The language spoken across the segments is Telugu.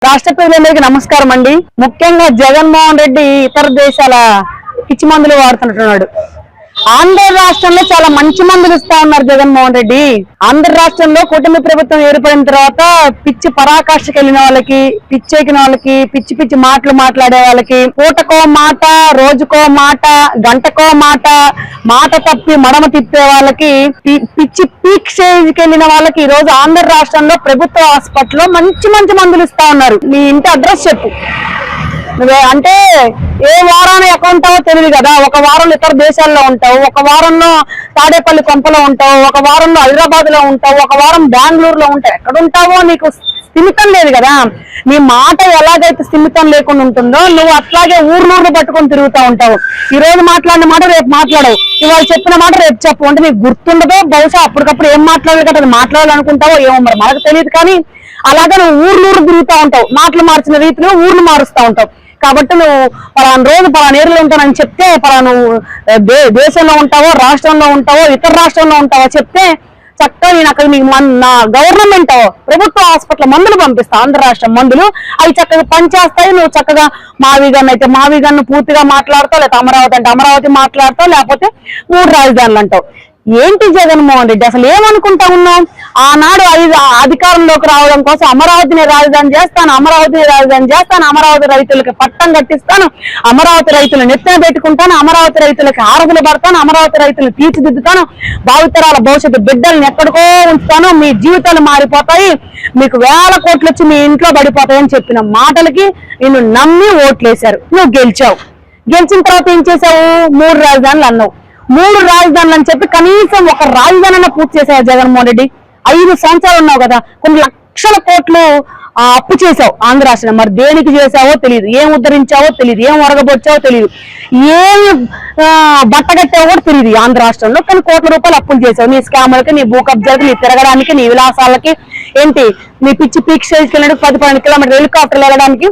రాష్ట్ర ప్రజలందరికీ నమస్కారం అండి. ముఖ్యంగా జగన్మోహన్ రెడ్డి ఇతర దేశాల పిచ్చి మందులు వాడుతుంటున్నాడు. ఆంధ్ర రాష్ట్రంలో చాలా మంచి మందులు ఇస్తా ఉన్నారు జగన్మోహన్ రెడ్డి. ఆంధ్ర రాష్ట్రంలో కూటమి ప్రభుత్వం ఏర్పడిన తర్వాత పిచ్చి పరాకాష్ఠకి వెళ్ళిన వాళ్ళకి, పిచ్చెక్కిన వాళ్ళకి, పిచ్చి పిచ్చి మాటలు మాట్లాడే వాళ్ళకి, పూటకో మాట, రోజుకో మాట, గంటకో మాట, మాట తప్పి మడమ తిప్పే వాళ్ళకి, పిచ్చి పీక్ స్టేజ్కి వెళ్ళిన వాళ్ళకి ఈ రోజు ఆంధ్ర రాష్ట్రంలో ప్రభుత్వ హాస్పిటల్లో మంచి మంచి మందులు ఇస్తా ఉన్నారు. మీ ఇంటి అడ్రస్ చెప్పు. అంటే ఏ వారాన్ని ఎక్కడ ఉంటావో తెలియదు కదా. ఒక వారంలో ఇతర దేశాల్లో ఉంటావు, ఒక వారంలో తాడేపల్లి కొంపలో ఉంటావు, ఒక వారంలో హైదరాబాద్ లో ఉంటావు, ఒక వారం బెంగళూరులో ఉంటావు. ఎక్కడ ఉంటావో నీకు స్థిమితం లేదు కదా. నీ మాట ఎలాగైతే స్థిమితం లేకుండా ఉంటుందో నువ్వు అట్లాగే ఊర్లూర్లు పట్టుకొని తిరుగుతూ ఉంటావు. ఈ రోజు మాట్లాడిన మాట రేపు మాట్లాడవు, ఇవాళ చెప్పిన మాట రేపు చెప్పు. అంటే నీకు గుర్తుండదో, బహుశా అప్పటికప్పుడు ఏం మాట్లాడాలి కదా అది మాట్లాడాలనుకుంటావో ఏమో మరి మనకు తెలియదు. కానీ అలాగే నువ్వు ఊర్లూరు తిరుగుతూ ఉంటావు, మాటలు మార్చిన రీతిలో ఊర్లు మారుస్తూ ఉంటావు. కాబట్టి నువ్వు పలానా రోజు పలానా ఏరియాలో ఉంటానని చెప్తే, పలానా దేశంలో ఉంటావో, రాష్ట్రంలో ఉంటావో, ఇతర రాష్ట్రంలో ఉంటావో చెప్తే చక్కగా నేను అక్కడ నీకు నా గవర్నమెంట్ ప్రభుత్వ హాస్పిటల్ మందులు పంపిస్తా, ఆంధ్ర రాష్ట్రం మందులు. అవి చక్కగా పనిచేస్తాయి. నువ్వు చక్కగా మావిగన్ అయితే మావిగన్ను పూర్తిగా మాట్లాడతావు, లేకపోతే అమరావతి అంటే అమరావతి మాట్లాడతావు, లేకపోతే 3 రాజధానులు అంటావు. ఏంటి జగన్మోహన్ రెడ్డి అసలు ఏమనుకుంటా ఉన్నావు? ఆనాడు అధికారంలోకి రావడం కోసం అమరావతిని రాజధాని చేస్తాను, అమరావతిని రాజధాని చేస్తాను, అమరావతి రైతులకి పట్టం కట్టిస్తాను, అమరావతి రైతులు నెత్తిన పెట్టుకుంటాను, అమరావతి రైతులకి ఆరదులు పడతాను, అమరావతి రైతులు తీర్చిదిద్దుతాను, భావితరాల భవిష్యత్తు బిడ్డల్ని ఎక్కడికో ఉంచుతాను, మీ జీవితాలు మారిపోతాయి, మీకు వేల కోట్లు వచ్చి మీ ఇంట్లో పడిపోతాయని చెప్పిన మాటలకి నిన్ను నమ్మి ఓట్లేశారు. నువ్వు గెలిచావు. గెలిచిన తర్వాత ఏం చేసావు? 3 రాజధానులు అన్నావు. 3 రాజధానులు అని చెప్పి కనీసం ఒక రాజధాని పూర్తి చేసావు జగన్మోహన్ రెడ్డి. 5 సంవత్సరాలు ఉన్నావు కదా, కొన్ని లక్షల కోట్లు అప్పు చేసావు ఆంధ్ర రాష్ట్రం. మరి దేనికి చేసావో తెలియదు, ఏం ఉద్ధరించావో తెలియదు, ఏం ఒరగబొచ్చావో తెలియదు, ఏమి బట్టగట్టావో కూడా తెలియదు ఆంధ్ర రాష్ట్రంలో. కానీ కోట్ల రూపాయలు అప్పులు చేసావు నీ స్కాములకి, నీ భూ కబ్జాలకి, నీ తిరగడానికి, నీ విలాసాలకి. ఏంటి నీ పిచ్చి పీక్ స్టేజ్కి వెళ్ళడానికి 10-12 కిలోమీటర్లు హెలికాప్టర్లు వెళ్ళడానికి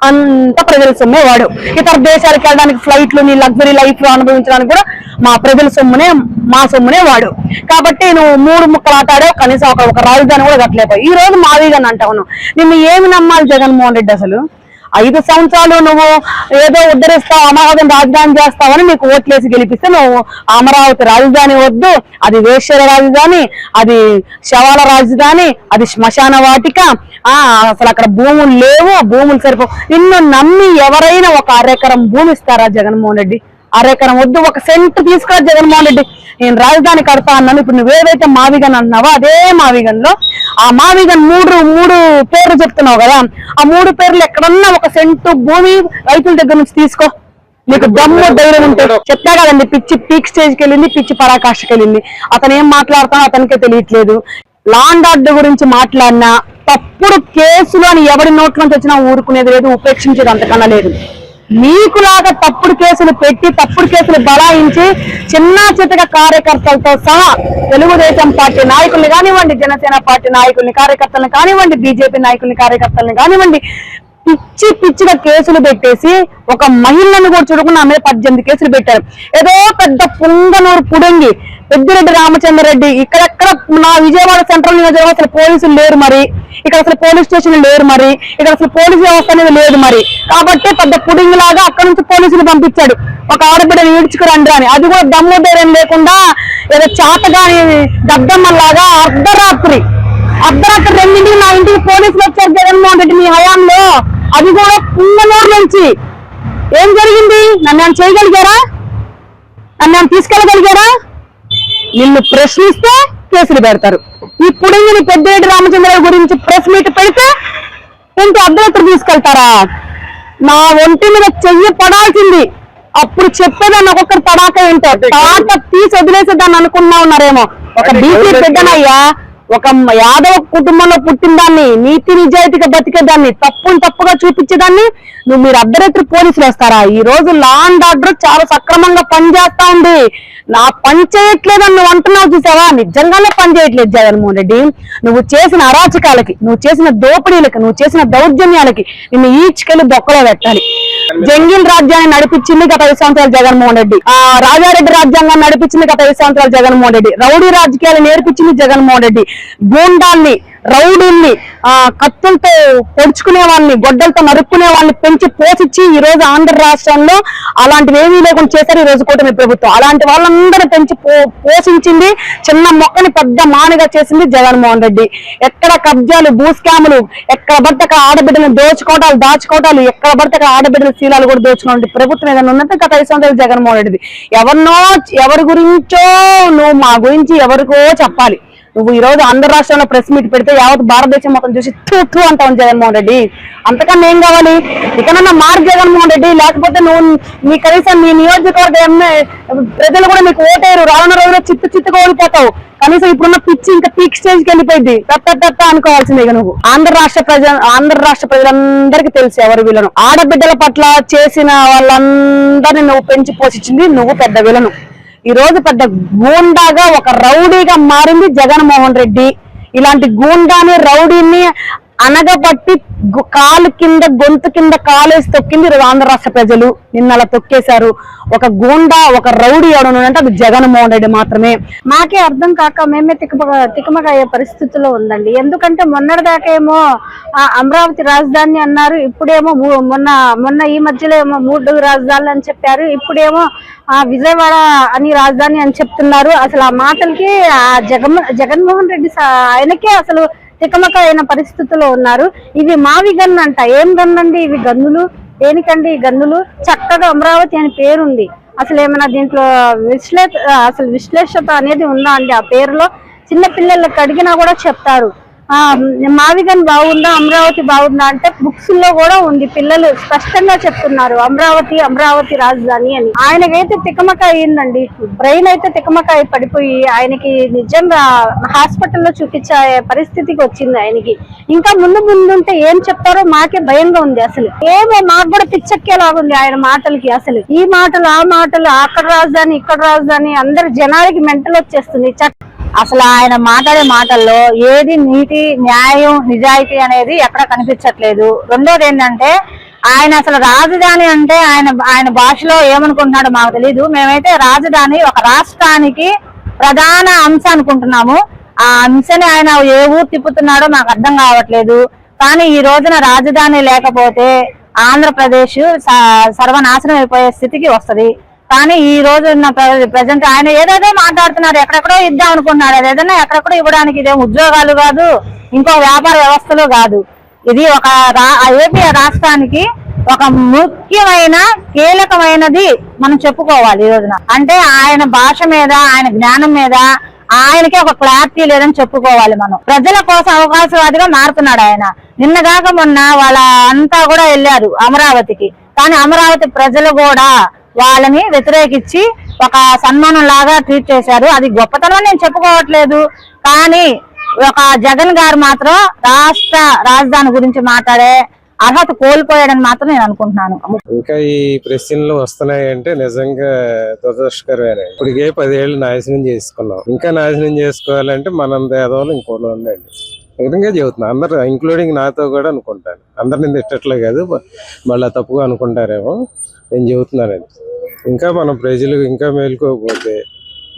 అంత ప్రజల సొమ్మే వాడు. ఇతర దేశాలకు వెళ్ళడానికి ఫ్లైట్లు, నీ లగ్జరీ లైఫ్ లో అనుభవించడానికి కూడా మా ప్రజల సొమ్మునే, మా సొమ్మునే వాడు. కాబట్టి నువ్వు 3 ముక్కలు ఆటాడావు, కనీసం ఒక రాజధాని కూడా కట్టలేపావు. ఈ రోజు మావిగాని అంటావు. నిన్ను ఏమి నమ్మాలి జగన్మోహన్ రెడ్డి? అసలు 5 సంవత్సరాలు నువ్వు ఏదో ఉద్ధరిస్తావు, అమరావతిని రాజధాని చేస్తావని నీకు ఓట్లేసి గెలిపిస్తే నువ్వు అమరావతి రాజధాని వద్దు, అది వేశ్యల రాజధాని, అది శవాల రాజధాని, అది శ్మశాన వాటిక, అసలు అక్కడ భూములు లేవు, భూములు సరిపో. నిన్ను నమ్మి ఎవరైనా ఒక అరెకరం భూమి ఇస్తారా జగన్మోహన్ రెడ్డి? అరెకరం వద్దు, 1 సెంట్ తీసుకురా జగన్మోహన్ రెడ్డి. నేను రాజధాని కడతా అన్నాను. ఇప్పుడు నువ్వేదైతే మావిగన్ అన్నావో అదే మావిగన్ లో ఆ మావిగన్ 3 పేర్లు చెప్తున్నావు కదా, ఆ 3 పేర్లు ఎక్కడన్నా 1 సెంటు భూమి రైతుల దగ్గర నుంచి తీసుకో. నీకు దమ్ము ధైర్యం ఉంటే. చెప్తా కదండి, పిచ్చి పీక్ స్టేజ్కి వెళ్ళింది, పిచ్చి పరాకాష్ఠకి వెళ్ళింది. అతను ఏం మాట్లాడతానో అతనికే తెలియట్లేదు. లాండ్ ఆర్డర్ గురించి మాట్లాడినా, తప్పుడు కేసులు అని ఎవరి నోట్లోంచి వచ్చినా ఊరుకునేది లేదు, ఉపేక్షించేది అంతకన్నా లేదు. మీకులాగా తప్పుడు కేసులు పెట్టి, తప్పుడు కేసులు బలాయించి చిన్న చితక కార్యకర్తలతో సహా తెలుగుదేశం పార్టీ నాయకుల్ని కానివ్వండి, జనసేన పార్టీ నాయకుల్ని కార్యకర్తలను కానివ్వండి, బీజేపీ నాయకుల్ని కార్యకర్తలను కానివ్వండి, పిచ్చిగా కేసులు పెట్టేసి ఒక మహిళను కూడా చూడకుండా ఆమె 18 కేసులు పెట్టారు. ఏదో పెద్ద పుంగనూరు పుడంగి పెద్దిరెడ్డి రామచంద్రరెడ్డి. ఇక్కడెక్కడ నా విజయవాడ సెంట్రల్ నియోజకవర్గం అసలు పోలీసులు లేరు, మరి ఇక్కడ అసలు పోలీస్ స్టేషన్లు లేరు, మరి ఇక్కడ అసలు పోలీసు వ్యవస్థ అనేది లేదు. మరి కాబట్టి పెద్ద పుడింగి లాగా అక్కడ నుంచి పోలీసులు పంపించాడు, ఒక ఆడబిడ్డని ఈడ్చుకురండి అని. అది కూడా దమ్ము ధైర్యం లేకుండా ఏదో చాతగాని దద్దమ్మలాగా అర్ధరాత్రి 2ంటికి నా ఇంటికి పోలీసులు వచ్చారు జగన్మోహన్ రెడ్డి మీ హయాంలో. అది కూడా పుంగనూరు నుంచి. ఏం జరిగింది? నన్ను చేయగలిగారా? నన్ను తీసుకెళ్ళగలిగారా? నిన్ను ప్రశ్నిస్తే కేసులు పెడతారు. ఇప్పుడు మీరు పెద్దిరెడ్డి రామచంద్రరావు గురించి ప్రెస్ మీట్ పెడితే ఏంటి అర్ధరాత్రి తీసుకెళ్తారా? నా ఒంటి మీద చెయ్యి పడాల్సింది, అప్పుడు చెప్పేదాన్ని ఒక్కొక్కరు తడాక ఏంటో తాట తీసి వదిలేసేదాన్ని అనుకున్నా ఉన్నారేమో. ఒక బీసీ బిడ్డనయ్యా, ఒక యాదవ కుటుంబంలో పుట్టిన దాన్ని, నీతి నిజాయితీగా బతికేదాన్ని, తప్పుగా చూపించేదాన్ని మీరు అర్ధరాత్రి పోలీసులు వస్తారా? ఈ రోజు లా అండ్ ఆర్డర్ చాలా సక్రమంగా పనిచేస్తా ఉంది. నా పని చేయట్లేదని నువ్వు అంటున్నావు చూసావా? నిజంగానే పని చేయట్లేదు జగన్మోహన్ రెడ్డి. నువ్వు చేసిన అరాచకాలకి, నువ్వు చేసిన దోపిడీలకి, నువ్వు చేసిన దౌర్జన్యాలకి నిన్ను ఈడ్చుకెళ్లి బొక్కలో పెట్టాలి. జంగిల్ రాజ్యాన్ని నడిపించింది గత 5 సంవత్సరాలు జగన్మోహన్ రెడ్డి. రాజారెడ్డి రాజ్యాంగాన్ని నడిపించింది గత 5 సంవత్సరాలు జగన్మోహన్ రెడ్డి. రౌడీ రాజకీయాలు నేర్పించింది జగన్మోహన్ రెడ్డి. గూండాల్ని రౌడీల్ని కత్తులతో పొడుచుకునే వాళ్ళని, గొడ్డలతో నరుక్కునే వాళ్ళని పెంచి పోషించి ఈ రోజు ఆంధ్ర రాష్ట్రంలో అలాంటివి ఏమీ లేకుండా చేశారు ఈ రోజు కూటమి ప్రభుత్వం. అలాంటి వాళ్ళందరూ పెంచి పోషించింది, చిన్న మొక్కని పెద్ద మానిగా చేసింది జగన్మోహన్ రెడ్డి. ఎక్కడ కబ్జాలు, భూస్కాములు, ఎక్కడ పడితే అక్కడ ఆడబిడ్డలను దాచుకోవటాలు, ఎక్కడ పడితే అక్కడ ఆడబిడ్డల శీలాలు కూడా దోచుకోండి ప్రభుత్వం ఏదైనా ఉన్నట్టు గత 5 సంవత్సరాలు జగన్మోహన్ రెడ్డిది. ఎవరి గురించో నువ్వు మా గురించి ఎవరికో చెప్పాలి. నువ్వు ఈ రోజు ఆంధ్ర రాష్ట్రంలో ప్రెస్ మీట్ పెడితే యావత్ భారతదేశం మొత్తం చూసి తూ అంటావు జగన్మోహన్ రెడ్డి. అంతకన్నా ఏం కావాలి? ఇకనన్నా మార్క్ జగన్మోహన్ రెడ్డి, లేకపోతే నువ్వు నీ కనీసం నీ నియోజకవర్గం ప్రజలు కూడా నీకు ఓటేరు. రానున్న రోజుల్లో చిత్తుగా ఓడిపోతావు. కనీసం ఇప్పుడున్న పిచ్చి ఇంకా పీక్ స్టేజ్కి వెళ్ళిపోయింది. తత్త అనుకోవాల్సిందే నువ్వు. ఆంధ్ర రాష్ట్ర ప్రజలందరికీ తెలుసు ఎవరు విలను. ఆడబిడ్డల పట్ల చేసిన వాళ్ళందరినీ నువ్వు పెంచి పోషించింది నువ్వు పెద్ద విలను. ఈ రోజు పెద్ద గూండాగా, ఒక రౌడీగా మారింది జగన్మోహన్ రెడ్డి. ఇలాంటి గూండాని, రౌడీని అనగబట్టి కాలు కింద, గొంతు కింద కాలేసి తొక్కింది ఈరోజు ఆంధ్ర రాష్ట్ర ప్రజలు. నిన్న అలా తొక్కేశారు. ఒక గూండా, ఒక రౌడీ ఎవడనంటే అది జగన్మోహన్ రెడ్డి మాత్రమే. మాకే అర్థం కాక మేమే తికమక అయ్యే పరిస్థితిలో ఉందండి. ఎందుకంటే మొన్నటిదాకా ఏమో అమరావతి రాజధాని అన్నారు, ఇప్పుడేమో మొన్న ఈ మధ్యలో ఏమో 3 రాజధానులు అని చెప్పారు, ఇప్పుడేమో విజయవాడ అని రాజధాని అని చెప్తున్నారు. అసలు ఆ మాటలకి జగన్మోహన్ రెడ్డి ఆయనకే అసలు తికమక అయిన పరిస్థితుల్లో ఉన్నారు. ఇవి మావి గన్ను అంట. ఏం గన్ను అండి ఇవి? గన్నులు దేనికండి? ఈ గన్నులు చక్కగా అమరావతి అని పేరుంది. అసలు ఏమైనా దీంట్లో విశ్లేషత అనేది ఉందా అండి? ఆ పేరులో చిన్న పిల్లలకు అడిగినా కూడా చెప్తారు. మావిగన్ బాగుందా, అమరావతి బాగుందా అంటే బుక్స్ లో కూడా ఉంది. పిల్లలు స్పష్టంగా చెప్తున్నారు అమరావతి రాజధాని అని. ఆయనకైతే తికమక అయ్యిందండి. బ్రెయిన్ అయితే తికమక అయి పడిపోయి ఆయనకి నిజంగా హాస్పిటల్లో చూపించే పరిస్థితికి వచ్చింది ఆయనకి. ఇంకా ముందుంటే ఏం చెప్తారో మాకే భయంగా ఉంది. అసలు ఏమో మాకు కూడా పిచ్చెక్కేలాగుంది ఆయన మాటలకి. అసలు ఈ మాటలు ఆ మాటలు, అక్కడ రాజధాని ఇక్కడ రాజధాని, అందరు జనాలకి మెంటల్ వచ్చేస్తుంది. అసలు ఆయన మాట్లాడే మాటల్లో ఏది నీతి, న్యాయం, నిజాయితీ అనేది ఎక్కడ కనిపించట్లేదు. రెండోది ఏంటంటే ఆయన అసలు రాజధాని అంటే ఆయన భాషలో ఏమనుకుంటున్నాడో మాకు తెలీదు. మేమైతే రాజధాని ఒక రాష్ట్రానికి ప్రధాన అంశం అనుకుంటున్నాము. ఆ అంశాన్ని ఆయన ఏ ఊరు తిప్పుతున్నాడో మాకు అర్థం కావట్లేదు. కానీ ఈ రోజున రాజధాని లేకపోతే ఆంధ్రప్రదేశ్ సర్వనాశనం అయిపోయే స్థితికి వస్తది. కానీ ఈ రోజు ప్రజెంట్ ఆయన ఏదేదో మాట్లాడుతున్నారు, ఎక్కడెక్కడో ఇద్దాం అనుకుంటున్నాడు. అదేదన్నా ఎక్కడెక్కడో ఇవ్వడానికి ఇదేం ఉద్యోగాలు కాదు, ఇంకో వ్యాపార వ్యవస్థలు కాదు. ఇది ఒక ఏపీ రాష్ట్రానికి ఒక ముఖ్యమైన కీలకమైనది మనం చెప్పుకోవాలి ఈ రోజున. అంటే ఆయన భాష మీద, ఆయన జ్ఞానం మీద ఆయనకి ఒక క్లారిటీ లేదని చెప్పుకోవాలి మనం. ప్రజల కోసం అవకాశవాదిగా మారుతున్నాడు ఆయన. నిన్నగాక మొన్న వాళ్ళ అంతా కూడా వెళ్ళారు అమరావతికి. కానీ అమరావతి ప్రజలు కూడా వాళ్ళని వ్యతిరేకించి ఒక సన్మానం లాగా ట్రీట్ చేశారు. అది గొప్పతనం నేను చెప్పుకోవట్లేదు. కానీ ఒక జగన్ గారు మాత్రం రాష్ట్ర రాజధాని గురించి మాట్లాడే అర్హత కోల్పోయాడని మాత్రం నేను అనుకుంటున్నాను. ఇంకా ఈ ప్రశ్నలు వస్తున్నాయి అంటే నిజంగా దురదృష్టకరమే. ఇప్పటికే 10 ఏళ్ళు నాశనం చేసుకున్నాం. ఇంకా నాశనం చేసుకోవాలంటే మనం పేదవాళ్ళు ఇంకోళ్ళు ఉండండి. విధంగా చెబుతున్నా, అందరు ఇంక్లూడింగ్ నాతో కూడా అనుకుంటాను. అందరిని తిట్టట్లే కాదు, మళ్ళీ తప్పుగా అనుకుంటారేమో నేను చెబుతున్నానండి. ఇంకా మనం ప్రజలు ఇంకా మేలుకోకపోతే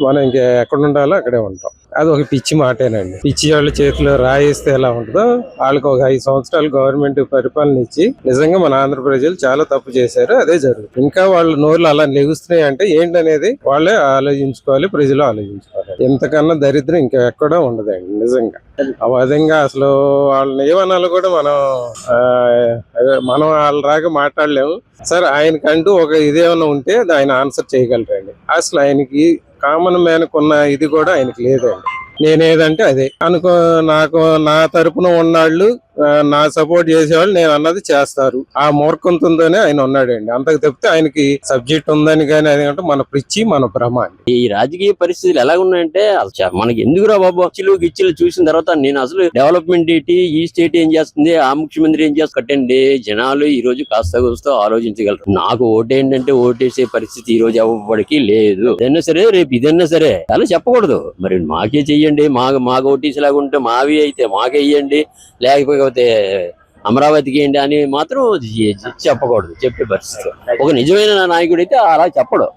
మనం ఇంకా ఎక్కడ ఉండాలో అక్కడే ఉంటాం. అది ఒక పిచ్చి మాటేనండి. పిచ్చి వాళ్ళ చేతిలో రాయిస్తే ఎలా ఉంటుందో వాళ్ళకి ఒక 5 సంవత్సరాలు గవర్నమెంట్ పరిపాలన ఇచ్చి నిజంగా మన ఆంధ్ర ప్రజలు చాలా తప్పు చేశారు. అదే జరుగుతుంది. ఇంకా వాళ్ళ నోర్లు అలా లెగుస్తున్నాయి అంటే ఏంటనేది వాళ్ళే ఆలోచించుకోవాలి, ప్రజలు ఆలోచించుకోవాలి. ఎంతకన్నా దరిద్రం ఇంకా ఎక్కడో ఉండదండి నిజంగా. ఆ విధంగా అసలు వాళ్ళని ఏమనాలో కూడా మనం వాళ్ళ రాగా మాట్లాడలేము. సరే, ఆయనకంటూ ఒక ఇదేమన్నా ఉంటే ఆయన ఆన్సర్ చేయగలరండి. అసలు ఆయనకి కామన్ మ్యాన్ కొన్న ఇది కూడా ఆయనకి లేదండి. నేనేదంటే అదే నాకు నా తరపున ఉన్నాళ్ళు, నా సపోర్ట్ చేసేవాళ్ళు నేను అన్నది చేస్తారు. ఆ మూర్ఖంతోనే ఆయన ఉన్నాడండి. అంతకు తప్పితే ఆయనకి సబ్జెక్ట్ ఉందని కానీ అది అంటే మన పిచ్చి, మన భ్రమ అండి. ఈ రాజకీయ పరిస్థితులు ఎలా ఉన్నాయంటే మనకి ఎందుకురా బాబు గిచ్చిలు చూసిన తర్వాత నేను అసలు డెవలప్మెంట్ ఏంటి, ఈ స్టేట్ ఏం చేస్తుంది, ఆ ముఖ్యమంత్రి ఏం చేస్తుంది కట్టండి. జనాలు ఈ రోజు కాస్త కూస్తో ఆలోచించగలరు. నాకు ఓటేంటంటే ఓటేసే పరిస్థితి ఈ రోజు ఎవరికి లేదు. ఇదన్నా సరే, రేపు ఇదన్నా సరే అలా చెప్పకూడదు. మరి మాకే చెయ్యండి, మాకు ఓటీసీ లాగా ఉంటే మావి అయితే మాకే ఇయ్యండి, లేకపోతే అమరావతికి ఏంటి అని మాత్రం చెప్పకూడదు. చెప్పే పరిస్థితి ఒక నిజమైన నాయకుడు అయితే అలా చెప్పడు.